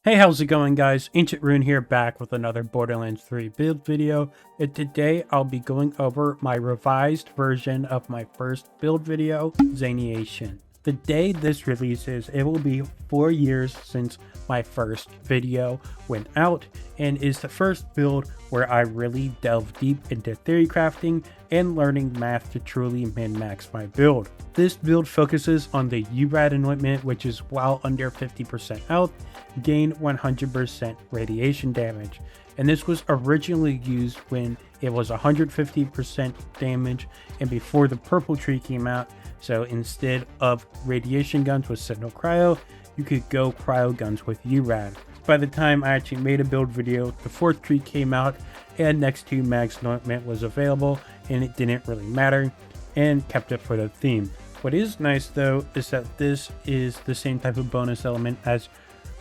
Hey, how's it going, guys? Ancient Rune here, back with another Borderlands 3 build video, and today I'll be going over my revised version of my first build video, Zaniation. The day this releases, it will be 4 years since my first video went out, and is the first build where I really delve deep into theory crafting and learning math to truly min-max my build. This build focuses on the URAD anointment, which is while under 50% health, gain 100% radiation damage. And this was originally used when it was 150% damage and before the purple tree came out. So instead of radiation guns with signal cryo, you could go cryo guns with URAD. By the time I actually made a build video, the fourth tree came out and next to max anointment was available, and it didn't really matter and kept it for the theme. What is nice though is that this is the same type of bonus element as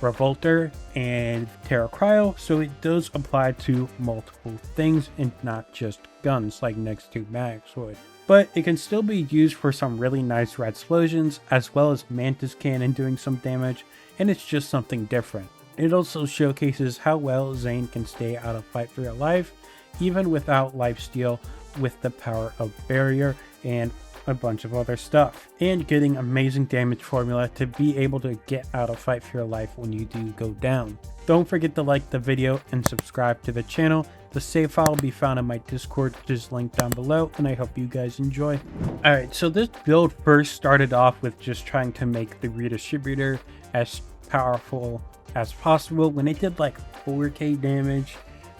Revolter and Terra Cryo, so it does apply to multiple things and not just guns like next to mags would. But it can still be used for some really nice red explosions, as well as Mantis Cannon doing some damage, and it's just something different. It also showcases how well Zane can stay out of fight for your life, even without lifesteal, with the power of barrier and a bunch of other stuff, and getting amazing damage formula to be able to get out of fight for your life when you do go down. Don't forget to like the video and subscribe to the channel. The save file will be found in my Discord, which is linked down below, and I hope you guys enjoy. Alright, so this build first started off with just trying to make the redistributor as powerful as possible. When it did like 4k damage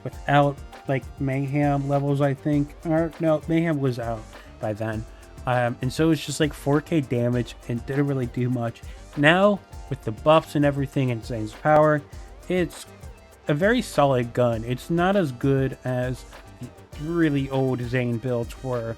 without like Mayhem levels, I think, or no, Mayhem was out by then. And so it's just like 4k damage and didn't really do much. Now, with the buffs and everything and Zane's power, it's a very solid gun. It's not as good as the really old Zane builds were,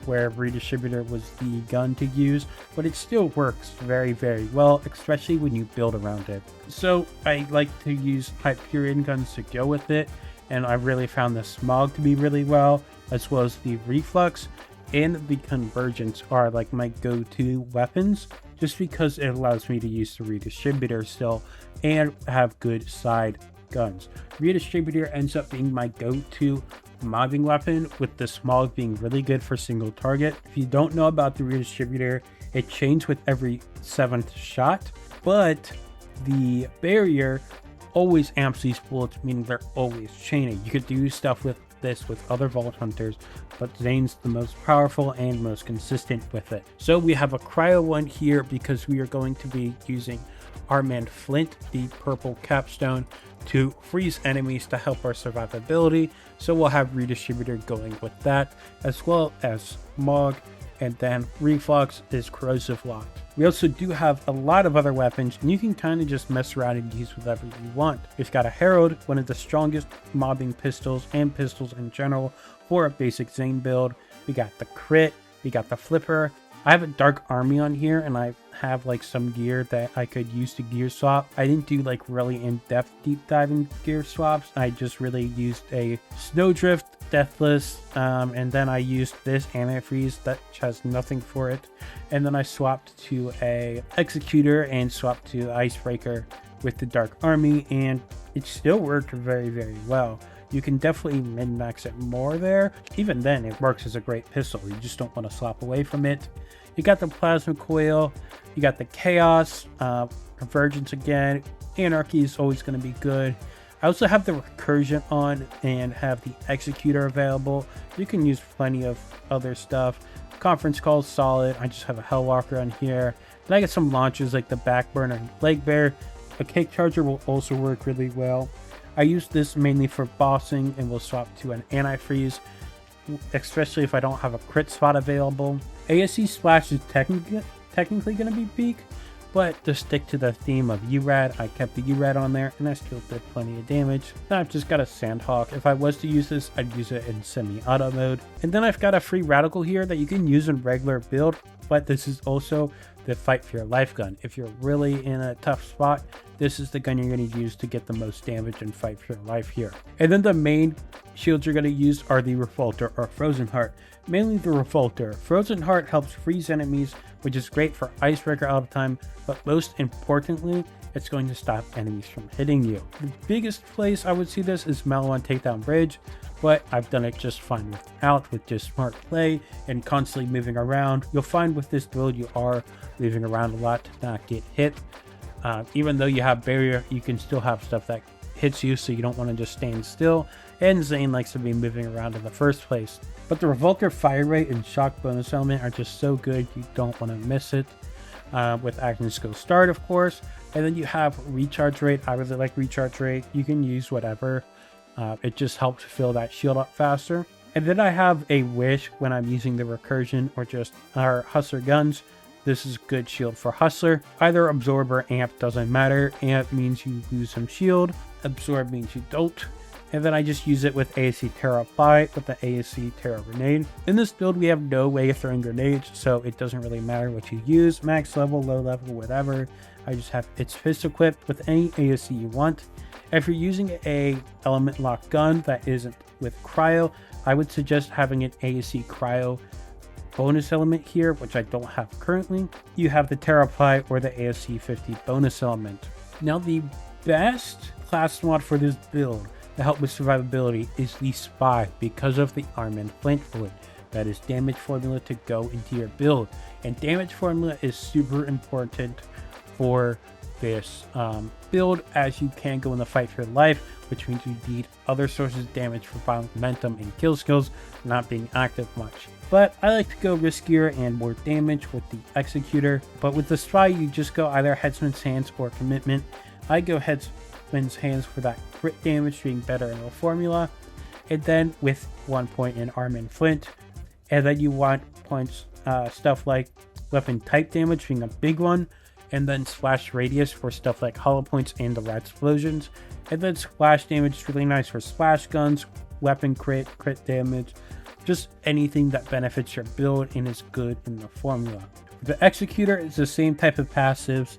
where Redistributor was the gun to use, but it still works very, very well, especially when you build around it. So I like to use Hyperion guns to go with it, and I really found the Smog to be really well, as well as the Reflux and the Convergence are like my go-to weapons, just because it allows me to use the Redistributor still and have good side guns. Redistributor ends up being my go-to mobbing weapon, with the Smog being really good for single target. If you don't know about the Redistributor, it chains with every 7th shot, but the barrier always amps these bullets, meaning they're always chaining. You could do stuff with this with other Vault Hunters, but Zane's the most powerful and most consistent with it. So we have a cryo one here because we are going to be using our man Flint, the purple capstone, to freeze enemies to help our survivability. So we'll have Redistributor going with that, as well as Mog, and then Reflux is corrosive locked. We also do have a lot of other weapons, and you can kind of just mess around and use whatever you want. We've got a Herald, one of the strongest mobbing pistols and pistols in general for a basic Zane build. We got the Crit, we got the Flipper. I have a Dark Army on here, and I have like some gear that I could use to gear swap. I didn't do like really in-depth deep diving gear swaps. I just really used a Snowdrift, Deathless, and then I used this antifreeze that has nothing for it, and then I swapped to a Executor and swapped to Icebreaker with the Dark Army, and it still worked very, very well. You can definitely min-max it more there. Even then, it works as a great pistol. You just don't want to swap away from it. You got the Plasma Coil, you got the Chaos, Convergence again, Anarchy is always going to be good. I also have the Recursion on and have the Executor available. You can use plenty of other stuff. Conference Call is solid. I just have a Hellwalker on here. Then I get some launches like the Backburner and Leg Bear. A Cake Charger will also work really well. I use this mainly for bossing and will swap to an antifreeze, especially if I don't have a crit spot available. ASC Splash is technically going to be peak, but to stick to the theme of URAD, I kept the URAD on there, and I still did plenty of damage. Now I've just got a Sandhawk. If I was to use this, I'd use it in semi-auto mode. And then I've got a free Radical here that you can use in regular build, but this is also the Fight for Your Life gun. If you're really in a tough spot, this is the gun you're going to use to get the most damage and fight for your life here. And then the main shields you're going to use are the Revolter or Frozen Heart. Mainly the Revolter. Frozen Heart helps freeze enemies which is great for icebreaker all the time, but most importantly, it's going to stop enemies from hitting you. The biggest place I would see this is Mellow on Takedown Bridge, but I've done it just fine without, with just smart play and constantly moving around. You'll find with this build you are moving around a lot to not get hit. Even though you have barrier, you can still have stuff that hits you, so you don't want to just stand still, and Zane likes to be moving around in the first place. But the Revolter fire rate and shock bonus element are just so good, you don't want to miss it. With action skill start, of course, and then you have recharge rate. I really like recharge rate. You can use whatever. It just helps fill that shield up faster. And then I have a wish when I'm using the recursion or just our Hustler guns. This is good shield for Hustler. Either absorb or amp, doesn't matter. Amp means you lose some shield. Absorb means you don't. And then I just use it with ASC Terra Apply with the ASC Terra Grenade. In this build, we have no way of throwing grenades, so it doesn't really matter what you use. Max level, low level, whatever. I just have its fist equipped with any ASC you want. If you're using a element lock gun that isn't with cryo, I would suggest having an ASC cryo bonus element here, which I don't have currently. You have the Terra Apply or the ASC 50 bonus element. Now, the best class mod for this build to help with survivability is the Spy, because of the arm and flint fluid. That is damage formula to go into your build, and damage formula is super important for this build, as you can go in the fight for your life, which means you need other sources of damage for violent momentum and kill skills not being active much. But I like to go riskier and more damage with the Executor. But with the Spy, you just go either Headsman's Hands or Commitment. I go Headsman's Hands for that crit damage being better in the formula, and then with 1 point in arm and flint. And then you want points, stuff like weapon type damage being a big one, and then splash radius for stuff like hollow points and the rat explosions. And then splash damage is really nice for splash guns, weapon crit damage, just anything that benefits your build and is good in the formula. The Executor is the same type of passives.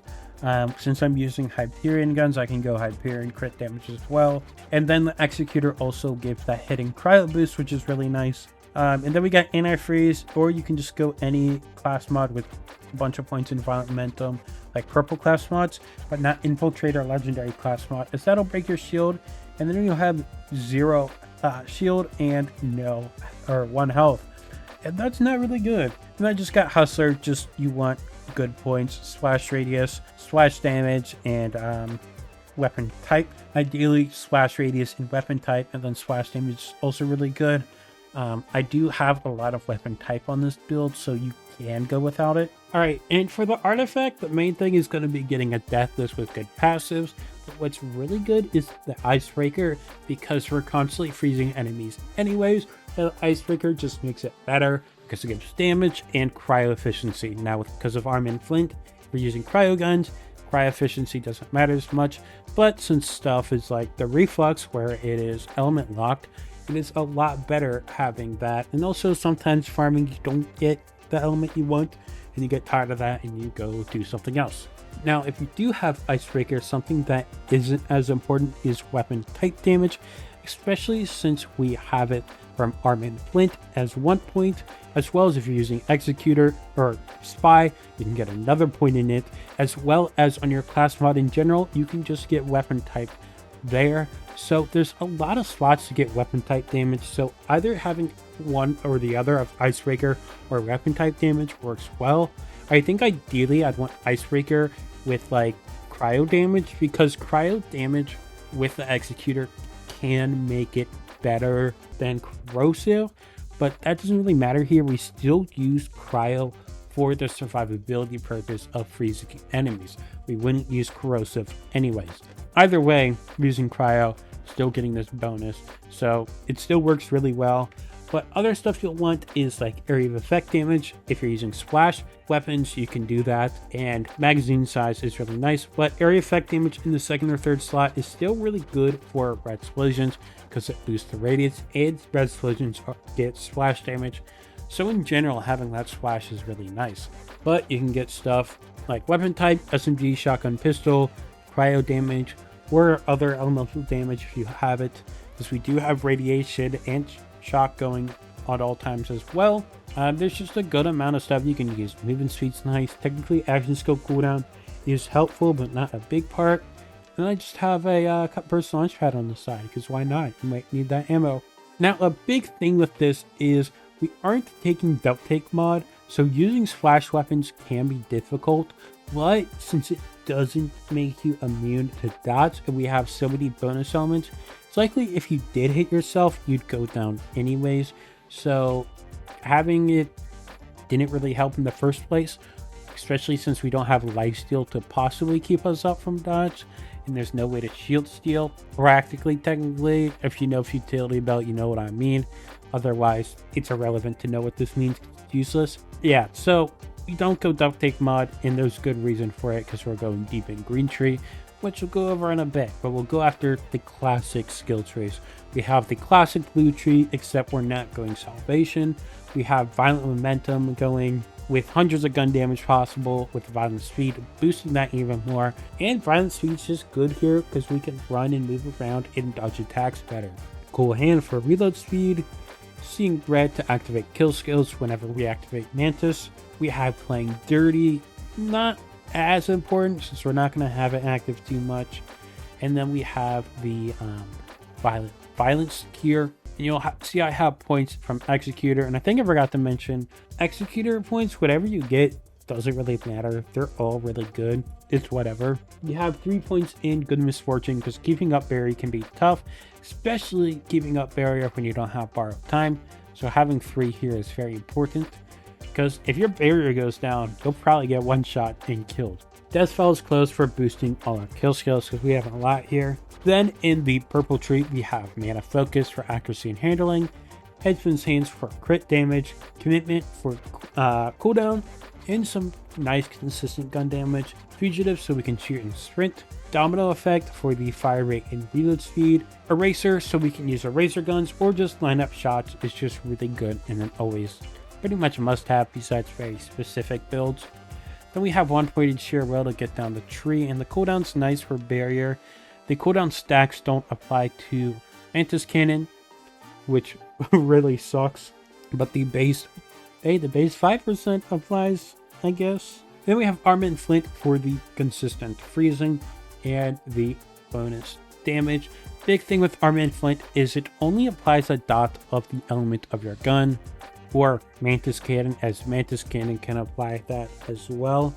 Since I'm using Hyperion guns, I can go Hyperion crit damage as well. And then the Executor also gives that hitting cryo boost, which is really nice. And then we got anti-freeze, or you can just go any class mod with a bunch of points in violent momentum, like purple class mods, but not infiltrate or legendary class mod, as that'll break your shield, and then you'll have 0 shield and 1 health, and that's not really good. And I just got Hustler, just you want good points, splash radius, splash damage, and weapon type. Ideally splash radius and weapon type, and then splash damage is also really good. I do have a lot of weapon type on this build, so you can go without it. Alright, and for the artifact, the main thing is going to be getting a Deathless with good passives. But what's really good is the Icebreaker, because we're constantly freezing enemies anyways. The Icebreaker just makes it better because it gives damage and cryo efficiency. Now, because of arm and flint, we're using cryo guns. Cryo efficiency doesn't matter as much, but since stuff is like the Reflux, where it is element locked, it is a lot better having that. And also sometimes farming, you don't get the element you want and you get tired of that and you go do something else. Now, if you do have Icebreaker, something that isn't as important is weapon type damage, especially since we have it from arm and flint as 1 point, as well as if you're using Executor or Spy, you can get another point in it, as well as on your class mod in general, you can just get weapon type there. So there's a lot of slots to get weapon type damage, so either having one or the other of Icebreaker or weapon type damage works well. I think ideally I'd want Icebreaker with like cryo damage, because cryo damage with the Executor can make it better than corrosive, but that doesn't really matter here. We still use cryo for the survivability purpose of freezing enemies. We wouldn't use corrosive anyways. Either way, using cryo, still getting this bonus, so it still works really well. But other stuff you'll want is like area of effect damage. If you're using splash weapons, you can do that, and magazine size is really nice. But area effect damage in the second or third slot is still really good for red explosions because it boosts the radius, and red explosions get splash damage. So in general, having that splash is really nice. But you can get stuff like weapon type, SMG, shotgun, pistol, cryo damage, or other elemental damage if you have it, because we do have radiation and shock going at all times as well. There's just a good amount of stuff you can use. Movement speed's nice. Technically, action skill cooldown is helpful, but not a big part. And I just have a burst launch pad on the side, because why not? You might need that ammo. Now, a big thing with this is we aren't taking duct tape mod, so using splash weapons can be difficult. But since it doesn't make you immune to dots, and we have so many bonus elements, it's likely if you did hit yourself, you'd go down anyways. So having it didn't really help in the first place, especially since we don't have lifesteal to possibly keep us up from dots, and there's no way to shield steal. Practically, technically, if you know futility belt, you know what I mean. Otherwise, it's irrelevant to know what this means. It's useless. Yeah, so we don't go duct tape mod, and there's good reason for it, because we're going deep in green tree, which we'll go over in a bit, but we'll go after the classic skill trees. We have the classic blue tree, except we're not going salvation. We have violent momentum going with hundreds of gun damage possible, with violent speed, boosting that even more. And violent speed's just good here because we can run and move around and dodge attacks better. Cool hand for reload speed. Seeing red to activate kill skills whenever we activate Mantis. We have playing dirty, not as important since we're not going to have it active too much. And then we have the violence here. And you'll see I have points from Executor, and I think I forgot to mention Executor points. Whatever you get doesn't really matter. They're all really good. It's whatever. You have 3 points in Good Misfortune because keeping up Barrier can be tough, especially keeping up Barrier when you don't have borrowed time. So having 3 here is very important, because if your barrier goes down, you'll probably get one shot and killed. Deathfell is closed for boosting all our kill skills because we have a lot here. Then in the purple tree, we have Mana Focus for accuracy and handling, Headsman's Hands for crit damage, Commitment for cooldown, and some nice consistent gun damage, Fugitive so we can shoot and sprint, Domino Effect for the fire rate and reload speed, Eraser so we can use eraser guns or just line up shots is just really good and then always pretty much a must-have besides very specific builds. Then we have one-pointed sheer will to get down the tree, and the cooldown's nice for barrier. The cooldown stacks don't apply to Mantis Cannon, which really sucks, but the base 5% applies, I guess. Then we have Armor and Flint for the consistent freezing and the bonus damage. Big thing with Armor and Flint is it only applies a dot of the element of your gun, or Mantis Cannon, as Mantis Cannon can apply that as well.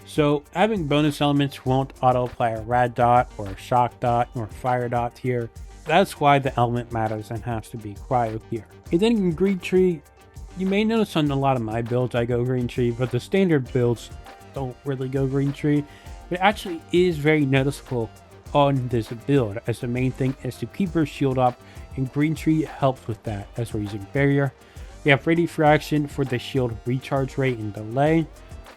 So having bonus elements won't auto apply a rad dot or a shock dot or fire dot here. That's why the element matters and has to be cryo here. And then in green tree, you may notice on a lot of my builds I go green tree, but the standard builds don't really go green tree. It actually is very noticeable on this build, as the main thing is to keep your shield up, and green tree helps with that as we're using barrier. We have Ready for Action for the shield recharge rate and delay,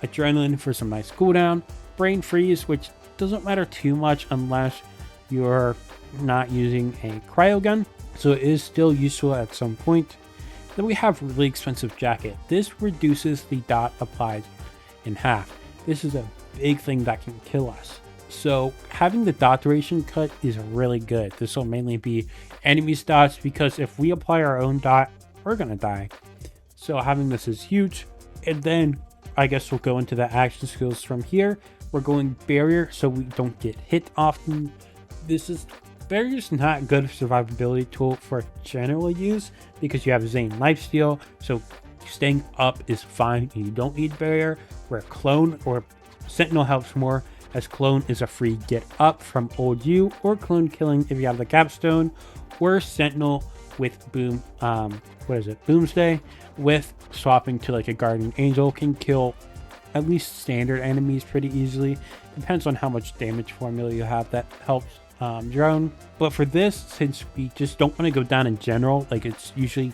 Adrenaline for some nice cooldown, Brain Freeze, which doesn't matter too much unless you're not using a cryo gun, so it is still useful at some point. Then we have Really Expensive Jacket. This reduces the dot applied in half. This is a big thing that can kill us. So having the dot duration cut is really good. This will mainly be enemies' dots, because if we apply our own dot, we're gonna die. So having this is huge. And then I guess we'll go into the action skills from here. We're going barrier so we don't get hit often. Barrier's not good survivability tool for general use because you have Zane lifesteal, so staying up is fine and you don't need barrier, where clone or sentinel helps more, as clone is a free get up from old you, or clone killing if you have the capstone, or sentinel with boom boomsday with swapping to like a guardian angel can kill at least standard enemies pretty easily. Depends on how much damage formula you have that helps drone. But for this, since we just don't want to go down in general, like it's usually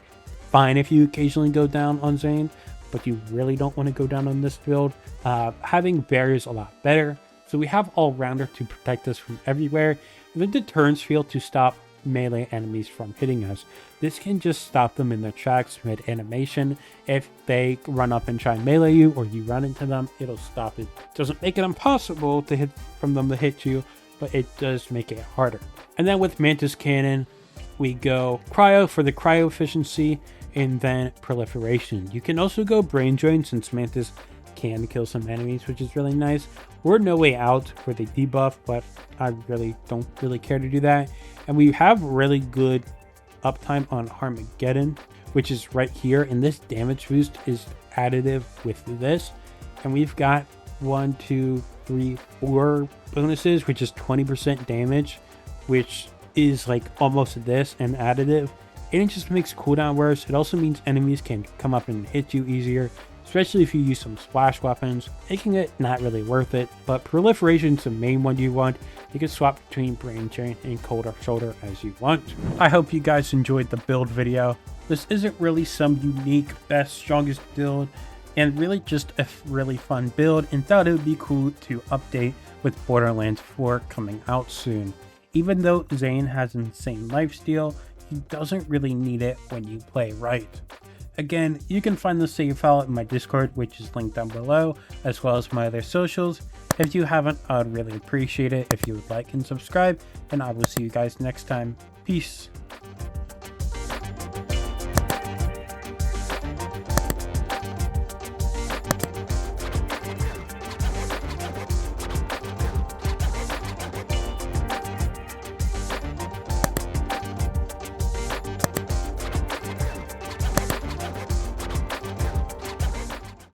fine if you occasionally go down on Zane, but you really don't want to go down on this build, having barriers a lot better. So we have all rounder to protect us from everywhere, and the deterrence field to stop melee enemies from hitting us. This can just stop them in their tracks mid animation. If they run up and try and melee you, or you run into them, it'll stop it. Doesn't make it impossible to hit from them to hit you, but it does make it harder. And then with Mantis Cannon, we go cryo for the cryo efficiency, And then proliferation. You can also go brain drain since Mantis can kill some enemies, which is really nice. Or no way out for the debuff, but I really don't care to do that. And we have really good uptime on Armageddon, which is right here, and this damage boost is additive with this. And we've got 1, 2, 3, 4 bonuses, which is 20% damage, which is like almost this and additive. And it just makes cooldown worse. It also means enemies can come up and hit you easier, especially if you use some splash weapons, making it not really worth it. But proliferation is the main one you want. You can swap between brain drain and cold shoulder as you want. I hope you guys enjoyed the build video. This isn't really some unique best strongest build, and really just a really fun build, and thought it would be cool to update with Borderlands 4 coming out soon. Even though Zane has insane lifesteal, he doesn't really need it when you play right. Again, you can find the save file in my Discord, which is linked down below, as well as my other socials. If you haven't, I would really appreciate it if you would like and subscribe, and I will see you guys next time. Peace.